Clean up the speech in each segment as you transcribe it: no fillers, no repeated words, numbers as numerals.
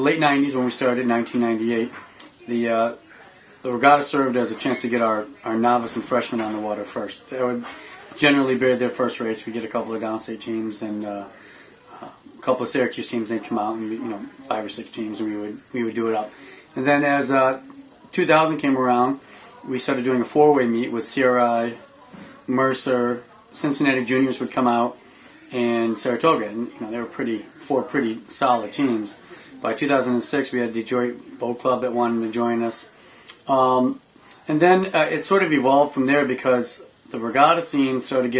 Late 90s when we started, 1998, the regatta served as a chance to get our novice and freshmen on the water first. They would generally be their first race. We get a couple of downstate teams and a couple of Syracuse teams. They'd come out and 5 or 6 teams, and we would do it up. And then as 2000 came around, we started doing a 4-way meet with CRI, Mercer, Cincinnati Juniors would come out, and Saratoga. And they were 4 pretty solid teams. By 2006, we had Detroit Boat Club that wanted to join us. And then it sort of evolved from there because the regatta scene started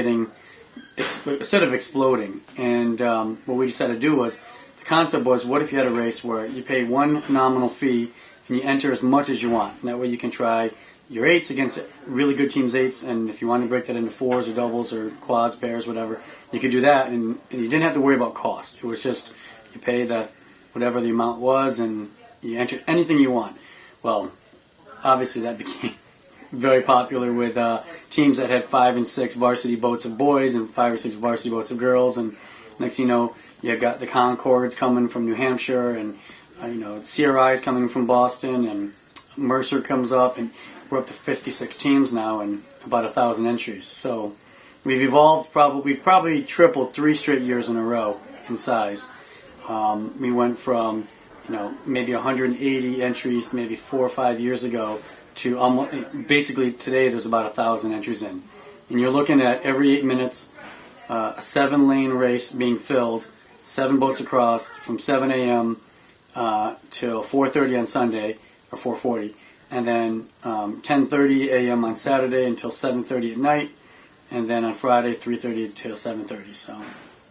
exploding. And what we decided to do was, the concept was, what if you had a race where you pay one nominal fee and you enter as much as you want? And that way you can try your 8s against really good teams' 8s, and if you want to break that into 4s or doubles or quads, pairs, whatever, you could do that, and you didn't have to worry about cost. It was just, you pay whatever the amount was, and you enter anything you want. Well, obviously that became very popular with teams that had 5 and 6 varsity boats of boys and 5 or 6 varsity boats of girls, and next thing you know, you got the Concords coming from New Hampshire, and CRI is coming from Boston, and Mercer comes up, and we're up to 56 teams now and about 1,000 entries. So we've evolved. We've probably tripled 3 straight years in a row in size. We went from maybe 180 entries maybe 4 or 5 years ago to almost basically today there's about 1,000 entries in. And you're looking at every 8 minutes a 7-lane race being filled, 7 boats across from 7 a.m. Till 4:30 on Sunday or 4:40. And then 10:30 a.m. on Saturday until 7:30 at night, and then on Friday 3:30 till 7:30. So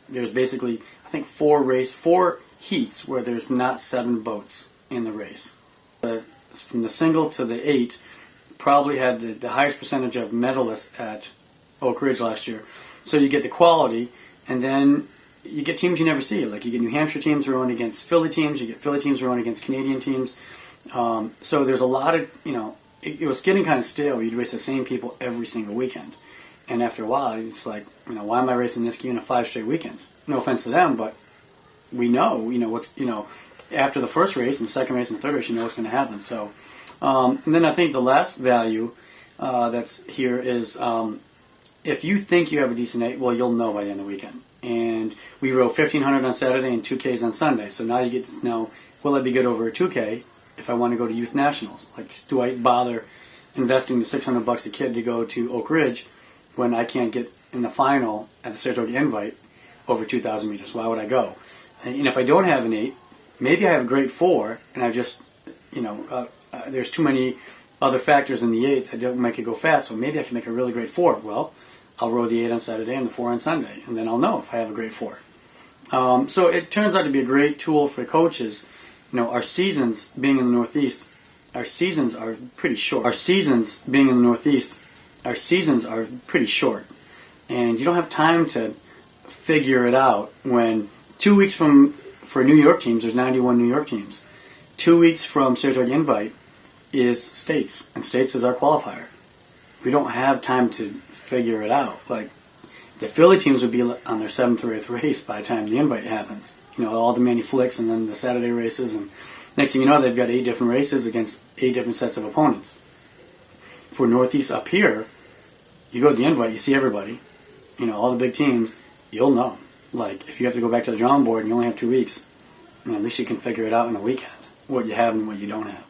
there's basically, I think, 4 heats where there's not 7 boats in the race. From the single to the 8, probably had the highest percentage of medalists at Oak Ridge last year. So you get the quality, and then you get teams you never see. Like you get New Hampshire teams rowing against Philly teams, you get Philly teams rowing against Canadian teams. So there's a lot of, it was getting kind of stale. You'd race the same people every single weekend. And after a while, it's like, why am I racing this game 5 straight weekends? No offense to them, but we know, what's, after the first race and the second race and the third race, you know what's going to happen. So, and then I think the last value that's here is if you think you have a decent 8, well, you'll know by the end of the weekend. And we row 1,500 on Saturday and 2Ks on Sunday. So now you get to know, will I be good over a 2K? If I want to go to youth nationals, like, do I bother investing the $600 a kid to go to Oak Ridge when I can't get in the final at the Saratoga Invite over 2,000 meters? Why would I go? And if I don't have an 8, maybe I have a great 4, and I just, there's too many other factors in the 8 that don't make it go fast. So maybe I can make a really great 4. Well, I'll row the 8 on Saturday and the 4 on Sunday, and then I'll know if I have a great 4. So it turns out to be a great tool for coaches. Our seasons being in the Northeast, our seasons are pretty short. And you don't have time to figure it out when 2 weeks for New York teams, there's 91 New York teams. 2 weeks from Saratoga Invite is states, and states is our qualifier. We don't have time to figure it out. Like, the Philly teams would be on their 7th or 8th race by the time the Invite happens. All the many flicks and then the Saturday races, and next thing you know, they've got 8 different races against 8 different sets of opponents. For Northeast up here, you go to the Invite, you see everybody, all the big teams, you'll know. Like, if you have to go back to the drawing board and you only have 2 weeks, at least you can figure it out in a weekend, what you have and what you don't have.